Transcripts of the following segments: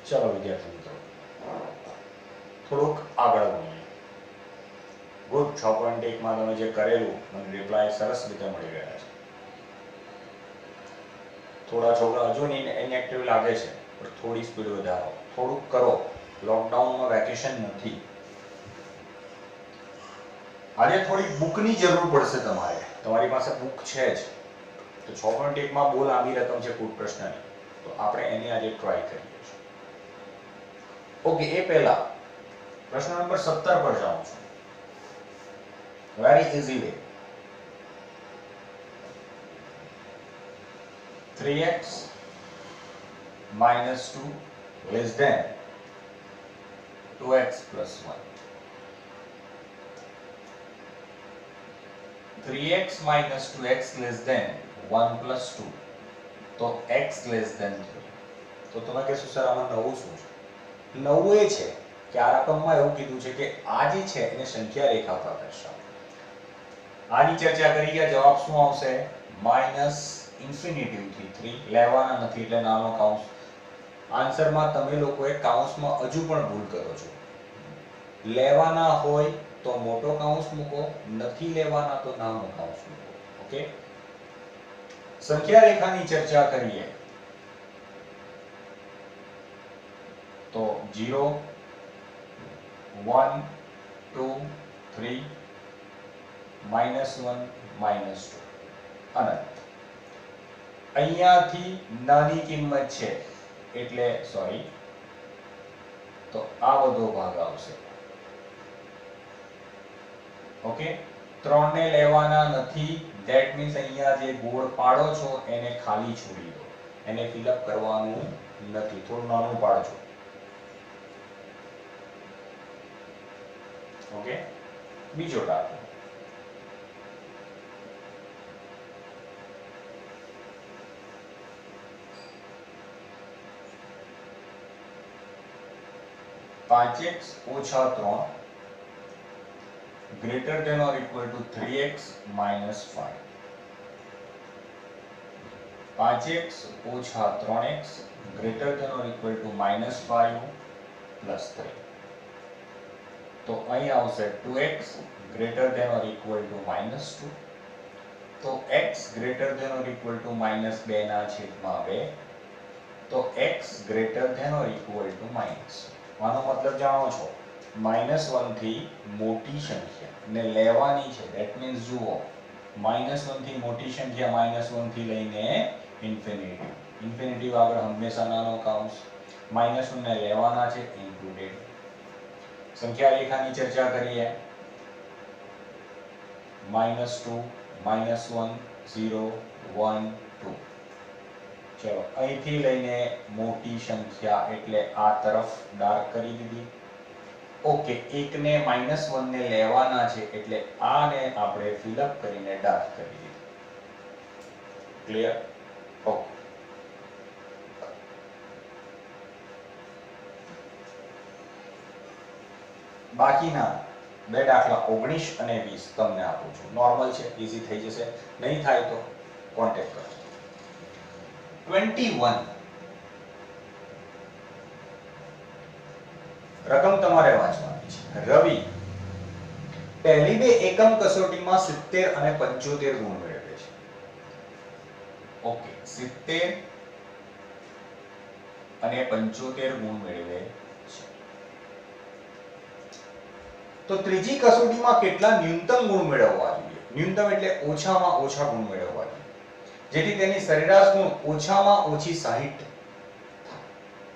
चलो विद्यार्थी मित्रों થોડુંક આગળ વધીએ. ગુડ 6.1 માં તમે જે કરેલું મને રિપ્લાય સરસ રીતે મળી રહ્યા છે. થોડા છોકરા હજુ ઇનએક્ટિવ લાગે છે પણ થોડી સ્પીડ વધારો, થોડુંક કરો. લોકડાઉનમાં વેકેશન નથી. આજે થોડી બુકની જરૂર પડશે તમારે. તમારી પાસે બુક છે જ તો 6.1 માં બહુ લાંબી રકમ છે કુટ પ્રશ્નની, તો આપણે એની આજે ટ્રાય કરીએ છીએ. ઓકે, એ પહેલા પ્રશ્ન નંબર 17 પર જાઉં છું. Very easy way. 3x minus 2 less than 2x plus 1. 3x minus 2x less than 1 plus 2. તો x less than 3. તો તમે કહેશો સર આમાં નવું શું છે? નવું એ છે કે આ રકમમાં એવું કીધું છે કે આ જે છે એને સંખ્યા રેખા પર દર્શાવો. આની ચર્ચા કરી ગયા. જવાબ શું આવશે? માઈનસ ઇન્ફિનિટી થી 3 લેવાના નથી એટલે નાનો કાઉન્સ. આન્સરમાં તમે લોકોએ કાઉન્સમાં હજુ પણ ભૂલ કરો છો. લેવાના હોય તો મોટો કાઉન્સ મૂકો, નથી લેવાના તો નાનો કાઉન્સ મૂકો. ઓકે, સંખ્યા રેખાની ચર્ચા કરીએ તો 0 1 2 3 -1 -2 અનંત. અહીંયાથી નાની કિંમત છે એટલે સોરી તો આ બધો ભાગ આવશે. ઓકે, 3 ને લેવાના નથી, ધેટ મીન્સ અહીંયા જે ગોળ પાડો છો એને ખાલી છોડી દો, એને ફિલઅપ કરવાનું નથી, થોડું નાનું પાડજો. ઓકે, બીજો દાખલો. (5x ઓછા 3 greater than or equal to 3x minus 5). 5x ઓછા 3x greater than or equal to -5 plus 3. તો અહીં આવશે 2x greater than or equal to -2. તો x greater than or equal to -2 ના છેદમાં 2. તો x greater than or equal to -. આનો મતલબ જાણો છો, -1 થી મોટી સંખ્યા ને લેવાની છે. ધેટ મીન્સ જુઓ, -1 થી મોટી સંખ્યા -1 થી લઈને ઇન્ફિનિટી. ઇન્ફિનિટી આગળ હંમેશા નાનો કાઉન્સ. -1 ને લેવાના છે ઇન્ક્લુડેડ. સંખ્યા રેખાની ચર્ચા કરીએ. -2 -1 0 1 2. ચલો, અહીંથી લઈને મોટી સંખ્યા એટલે આ તરફ ડાર્ક કરી દીધી. ઓકે, એકને -1 ને લેવાના છે એટલે આને આપણે ફિલઅપ કરીને ડાર્ક કરી દીધી. ક્લિયર? ઓકે, બાકીના બે દાખલા 19 અને 20 તમને આપું છું. નોર્મલ છે, ઈઝી થઈ જશે. નહીં થાય તો કોન્ટેક્ટ કરજો. 21 રકમ તમારે વાંચવાની છે. રવિ પહેલી બે એકમ કસોટીમાં 70 અને 75 ગુણ મેળવે છે. ઓકે, 70 અને 75 ગુણ મેળવે છે. તો ત્રીજી કસોટીમાં કેટલા ન્યૂનતમ ગુણ મેળવવા જોઈએ? ન્યૂનતમ એટલે ઓછામાં ઓછા ગુણ મેળવવા જોઈએ, જેથી તેની સરેરાશ ગુણ ઓછામાં ઓછી 60 થાય.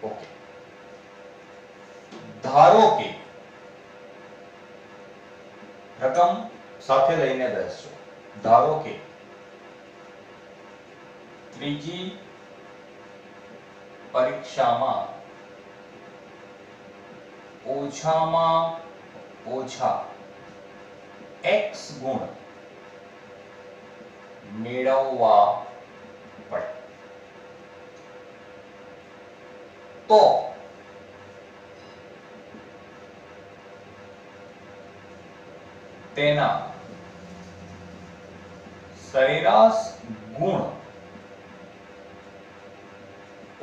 ઓકે, ધારો કે રકમ સાથે લઈને બેસજો. ધારો કે ત્રીજી પરીક્ષામાં ઓછામાં ઓછા x ગુણ મેળવવા પડે તો તેના સરેરાશ ગુણ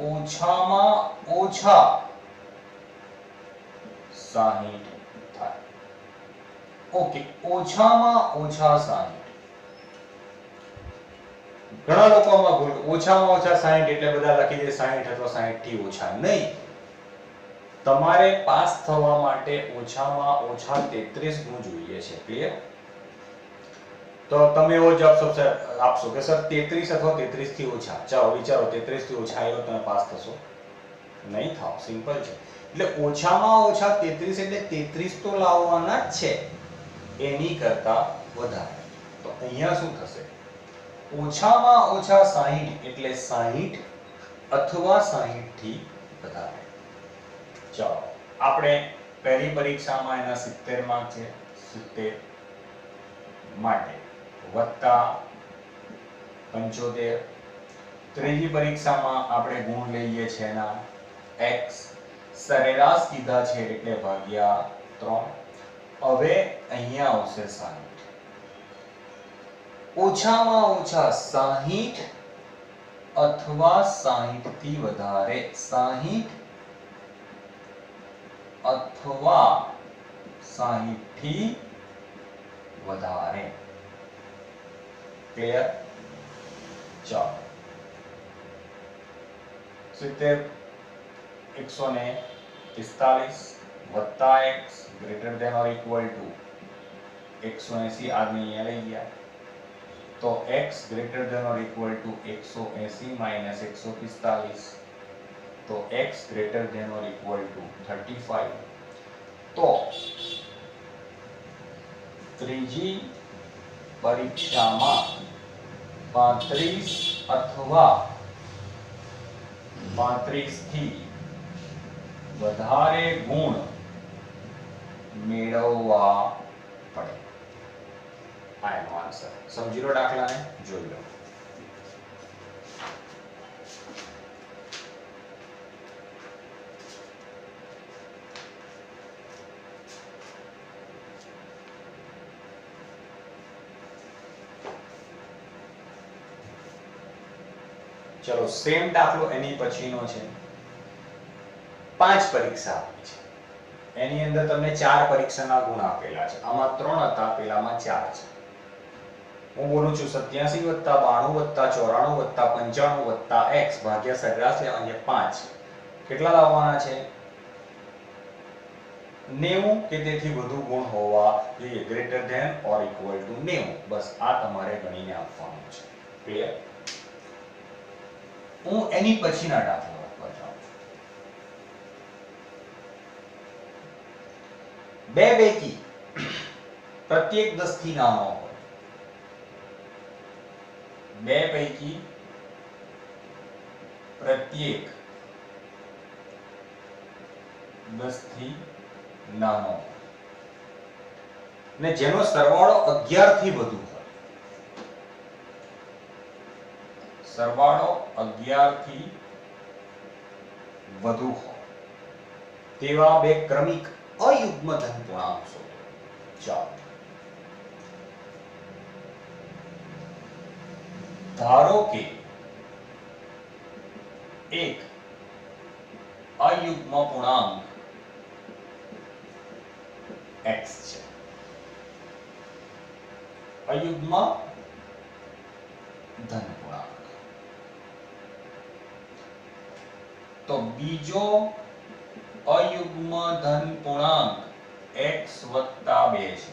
ઓછામાં ઓછા 60 થાય. ઓકે, ઓછામાં ઓછા 60. ઘણા લોકો આમાં ભૂલ, ઓછામાં ઓછા 60 એટલે બધા લખી દે 60 અથવા 60 થી ઓછા. નહીં, તમારે પાસ થવા માટે ઓછામાં ઓછા 33 ગુણ જોઈએ છે. ક્લિયર? તો તમે એવો જવાબ આપશો કે સર 33 અથવા 33 થી ઓછા. ચાલો વિચારો, 33 થી ઓછા આવ્યો તમે પાસ થશો? નહીં થાવ. સિમ્પલ છે. એટલે ઓછામાં ઓછા 33 એટલે 33 તો લાવવાના જ છે, એની કરતા વધારે. તો અહીંયા શું થશે? ઓછામાં ઓછા 60 એટલે 60 અથવા 60 થી વધારે. ચાલો આપણે પહેલી પરીક્ષામાં એના 70 માર્ક છે, 70 માટે વત્તા 75. ત્રીજી પરીક્ષામાં આપણે ગુણ લઈએ છે એના x, સરેરાશ કીધા છે એટલે ભાગ્યા 3. હવે અહીંયા આવશે 60. ઓછામાં ઓછા 60 અથવા 60 થી વધારે. 60 અથવા 60 થી વધારે. ક્લિયર? ચાલો 70 145 વત્તા x greater than or equal to 180. આને અહીંયા લઈ ગયા તો x greater than or equal to 180 minus 145, તો x greater than or equal to 35. તો ત્રીજી પરીક્ષામાં 35 અથવા 35 થી વધારે ગુણ મેળવવા પડે. આ એનો આન્સર. સમજી લો દાખલાને, જોઈ લો. ચલો સેમ દાખલો એની પછીનો છે. 5 પરીક્ષા આપી છે, એની અંદર તમને 4 પરીક્ષાના ગુણ આપેલા છે. આમાં 3 હતા, પેલામાં 4 છે. હું બોલું છું 87 વત્તા 92 વત્તા 94 વત્તા 95 વત્તા x ભાગ્યા સરેરાશ લેવાની 5. કેટલા લાવવાના છે? 90 કે તેથી વધુ ગુણ હોવા જોઈએ, greater than or equal to 90. બસ આ તમારે ગણીને આપવાનું છે. ક્લિયર? હું એની પછીના દાખલા પર જાઉં છું. બે પૈકી પ્રત્યેક 10 થી નાનો હોય. બે પૈકી પ્રત્યેક 10 થી નાનો ને જેનો સરવાળો 11 થી વધુ હોય. સરવાળો 11 થી વધુ હોય તેવા બે ક્રમિક અયુગ્મ ધન પૂર્ણાંક શોધો. ચાલો ધારો કે એક અયુગ્મ પૂર્ણાંક x છે. અયુગ્મ ધન પૂર્ણાંક. તો બીજો અયુગ્મ ધન પૂર્ણાંક x વત્તા 2 છે.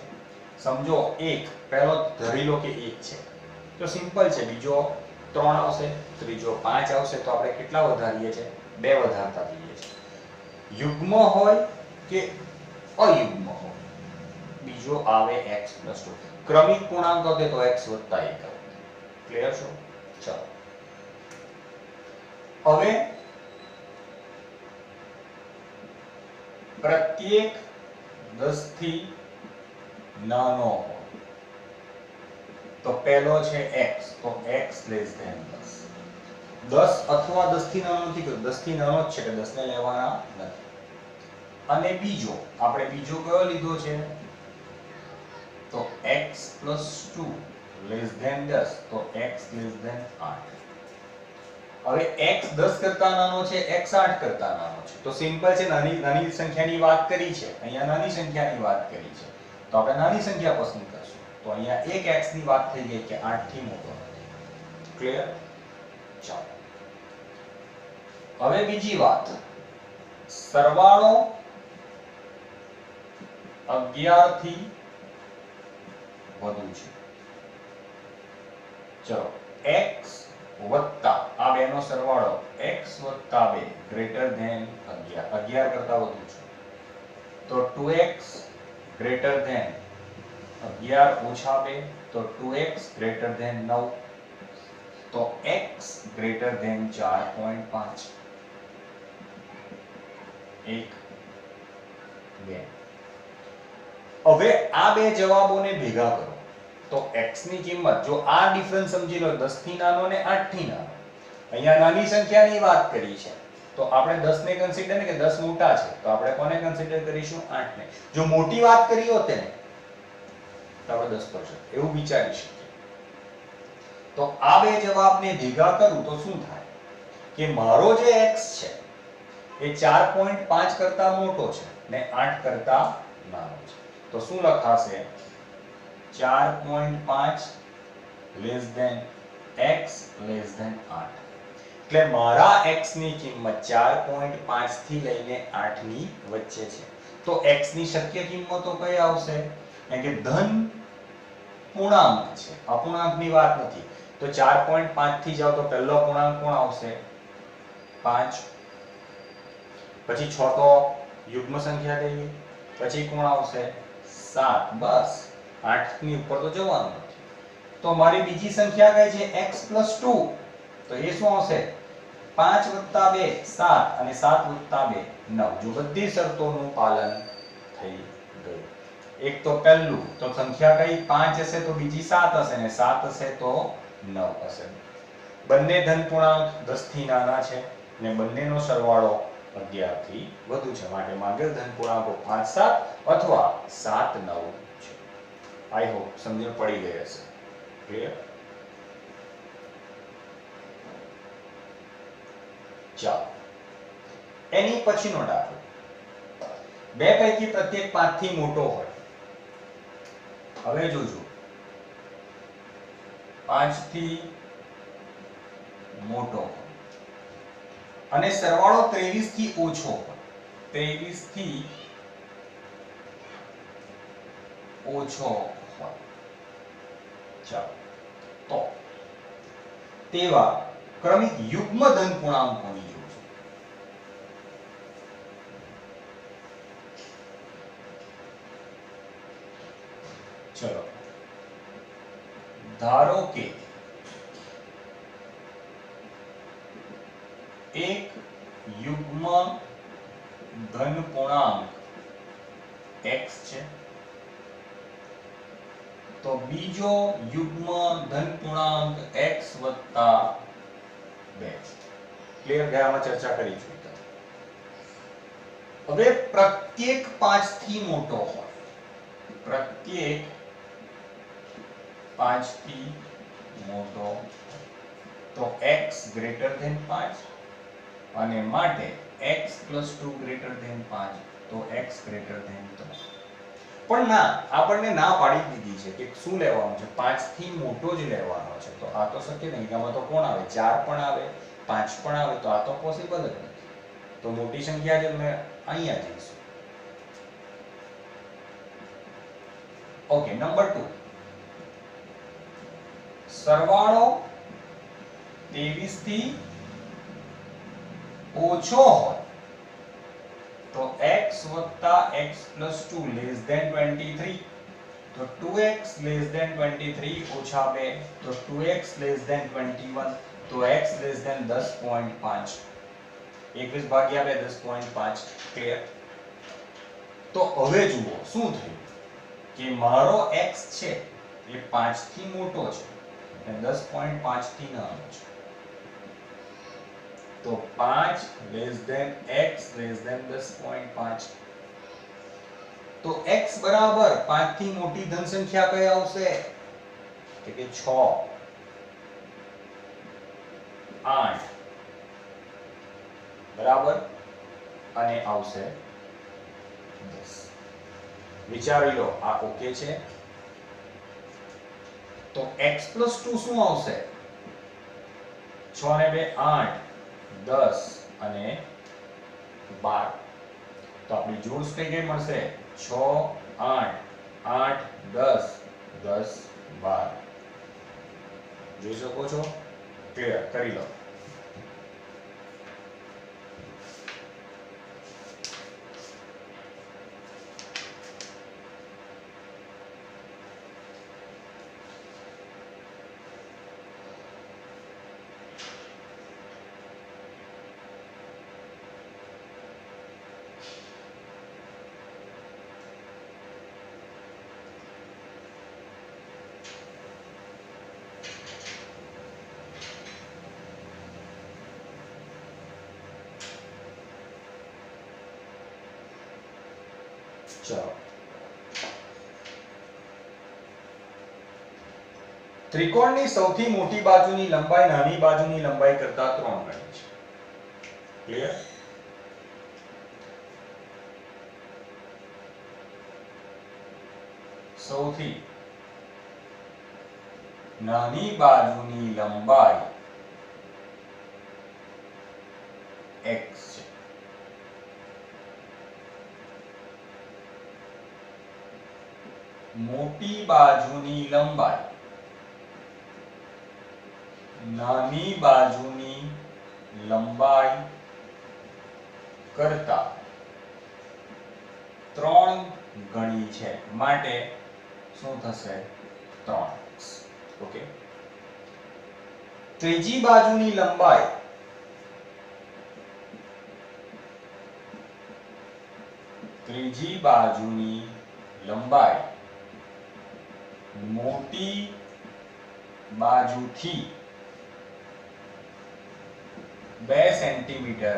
સમજો 1 પહેલો ધરી લો કે 1 છે તો સિમ્પલ છે. બીજો 3 આવશે, ત્રીજો 5 આવશે, તો આપણે કેટલા વધારીએ છે? 2 વધારતા જઈએ છે. યુગ્મ હોય કે અયુગ્મ હોય, બીજો આવે x + 2. ક્રમિક પૂર્ણાંક હતો તો x વત્તા 1 આવે. ક્લિયર છો? ચાલો હવે પ્રત્યેક 10 થી નાનો હોય તો પહેલો છે x, તો x લેસ ધેન 10. 10 અથવા 10 થી નાનો નથી, 10 થી નાનો જ છે એટલે 10 ને લેવાના નથી. અને બીજો આપણે બીજો કયો લીધો છે? તો x + 2 લેસ ધેન 10, તો x લેસ ધેન 8. હવે x 10 કરતા નાનો છે, x 8 કરતા નાનો છે, તો સિમ્પલ છે, નાની નાની સંખ્યાની વાત કરી છે, અહીંયા નાની સંખ્યાની વાત કરી છે, તો આપણે નાની સંખ્યા પસંદ કરશું. તો અહીંયા એક x ની વાત થઈ ગઈ કે 8 થી મોટો નથી. ક્લિયર? ચાલો હવે બીજી વાત, સરવાળો 11 થી વધુ છે. ચલો x વત્તા આ બેનો સરવાળો x વત્તા 2 ગ્રેટર ધેન 11, 11 કરતા વધુ છે, તો 2x ગ્રેટર ધેન 11 ઓછા 2, તો 2x ગ્રેટર ધેન 9, તો x ગ્રેટર ધેન 4.5. 1 2. હવે આ બે જવાબોને ભેગા કરો તો x ની કિંમત, જો આ ડિફરન્સ સમજી લો, 10 થી નાનો ને 8 થી નાનો, અહીંયા નાની સંખ્યાની વાત કરી છે, તો આપણે 10 ને કન્સિડર ને કે 10 મોટા છે, તો આપણે કોને કન્સિડર કરીશું? 8 ને. જો મોટી વાત કરી હોત ને તો આપણે 10 કરશું, એવું વિચારી શકીએ. તો આ બે જવાબને ભેગા કરું તો શું થાય કે મારો જે x છે એ 4.5 કરતા મોટો છે ને 8 કરતા નાનો છે, તો શું લખાશે? 4.5 less than x less than 8. એટલે મારા x ની કિંમત 4.5 થી લઈને 8 ની વચ્ચે છે. તો x ની શક્ય કિંમતો કઈ આવશે? કારણ કે ધન પૂર્ણાંક છે, અપૂર્ણાંકની વાત નથી. તો 4.5 થી જાવ તો પહેલો પૂર્ણાંક કોણ આવશે? 5. પછી 6 તો યુગ્મ સંખ્યા થઈ ગઈ, પછી કોણ આવશે? 7. બસ 8 ની ઉપર તો જવાનું નથી. તો મારી બીજી સંખ્યા કઈ છે? x + 2. તો એ શું આવશે? 5 + 2 7 અને 7 + 2 9. જો બધી શરતોનું પાલન થઈ ગયું. એક તો પહેલું તો સંખ્યા કઈ? 5 હશે તો બીજી 7 હશે ને 7 હશે તો 9 હશે. બંને ધન પૂર્ણાંક 10 થી નાના છે ને બંનેનો સરવાળો 11 થી વધુ છે, માટે માંગેલ ધન પૂર્ણાંકો 5 7 અથવા 7 9 છે. આઈ હોપ સમજણ પડી ગઈ હશે. ક્લિયર? ચાલો એની પછીનો દાખલો, બે પૈકી પ્રત્યેક 5 થી મોટો હોય. હવે જોજો, 5 થી મોટો હોય અને સરવાળો 23 થી ઓછો હોય. 23 થી ઓછો હોય. ચાલો તો તેવા ક્રમિક યુગ્મ ધન પૂર્ણાંકોની જોજો. ચલો ધારો કે એક યુગ્મ ધન પૂર્ણાંક x છે, તો બીજો યુગ્મ ધન પૂર્ણાંક x + 2. ક્લિયર? ગયામાં ચર્ચા કરી છે. હવે પ્રત્યેક 5 થી મોટો હોય, પ્રત્યેક 5 થી મોટો તો x ગ્રેટર ધેન 5 અને માટે x + 2 ગ્રેટર ધેન 5, તો x ગ્રેટર ધેન 3. પણ ના, આપણને ના પાડી દીધી છે કે શું લેવાનું છે? 5 થી મોટો જ લેવાનો છે. તો આ તો શક્ય નહીં, આમાં તો કોણ આવે? 4 પણ આવે, 5 પણ આવે, તો આ તો પોસિબલ જ નથી. તો મોટી સંખ્યા છે, મેં અહીંયા જઈશું. ઓકે, નંબર 2, સરવાળો 23 થી ઓછો હોય તો x + x + 2 લેસ ધેન 23. તો 2x લેસ ધેન 23 ઓછા 2, તો 2x લેસ ધેન 21, તો x લેસ ધેન 10.5. 21 ભાગ્યા 2 10.5. ક્લિયર? તો હવે જુઓ શું થયું કે મારો x છે એ 5 થી મોટો છે અને 10.5 થી નાનો છે. તો 5 less than x less than 10.5. તો x બરાબર 5 થી મોટી ધન સંખ્યા કઈ આવશે? કે 6 8 બરાબર, અને આવશે 10. વિચારી લો આ ઓકે છે. તો x + 2 શું આવશે? 6 ને 2 8, 10 અને 12. તો આપણી જોડ્સ કઈ કઈ મળશે? 6 8 8 10 10 12. જોઈ શકો છો? ક્લિયર કરી લો. ચલો, ત્રિકોણની સૌથી મોટી બાજુની લંબાઈ નાની બાજુની લંબાઈ કરતા 3 ગણી છે. ક્લિયર? સૌથી નાની બાજુની લંબાઈ x છે. મોટી બાજુની લંબાઈ નાની બાજુની લંબાઈ કરતા 3 ગણી છે, માટે શું થશે? 3x. ઓકે. ત્રીજી બાજુની લંબાઈ મોટી બાજુથી 2 સેન્ટીમીટર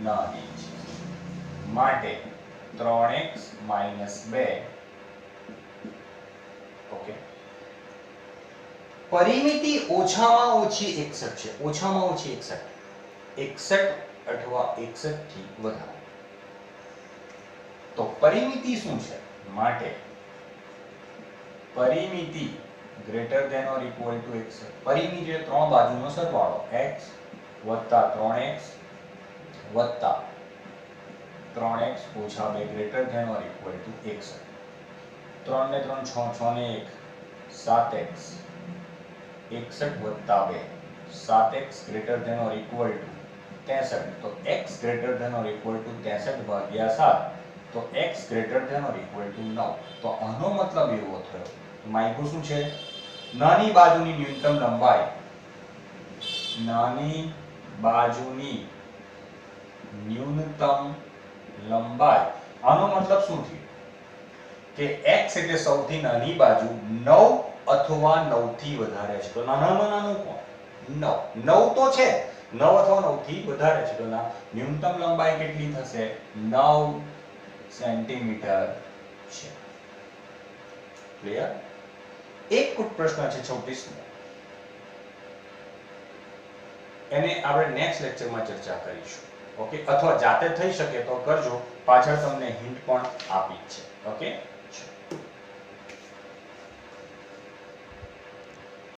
નાની છે, માટે 3x - 2. ઓકે. પરિમિતિ ઓછામાં ઓછી 61 છે. ઓછામાં ઓછી 61 અથવા 61 થી વધારે. તો પરિમિતિ શું છે? માટે પરિમિતિ greater than or equal to 61. પરિમિતિ એટલે ત્રણ બાજુનો સરવાળો x + 3x + 3x - 2 greater than or equal to 61. 3 ને 3 6, 6 ને 1 7x, 61 + 2 7x greater than or equal to 63. તો x greater than or equal to 63 ભાગ્યા 7, તો x greater than or equal to 9. તો આનો મતલબ એવો થયો, માયગું શું છે? નાની બાજુની ન્યૂનતમ લંબાઈ, નાની બાજુની ન્યૂનતમ લંબાઈ. આનો મતલબ શું થયું? કે x એટલે સૌથી નાની બાજુ 9 અથવા 9 થી વધારે છે. તો નાનામાં નાનું કોણ? 9. 9 તો છે, 9 અથવા 9 થી વધારે છે. તો ન્યૂનતમ લંબાઈ કેટલી થશે? 9 સેન્ટીમીટર છે. ક્લિયર? એક પ્રશ્ન છે 36મો, એને આપણે નેક્સ્ટ લેક્ચરમાં ચર્ચા કરીશું. ઓકે, અથવા જાતે થઈ શકે તો કરજો, પાછળ તમને હિન્ટ પણ આપી છે. ઓકે.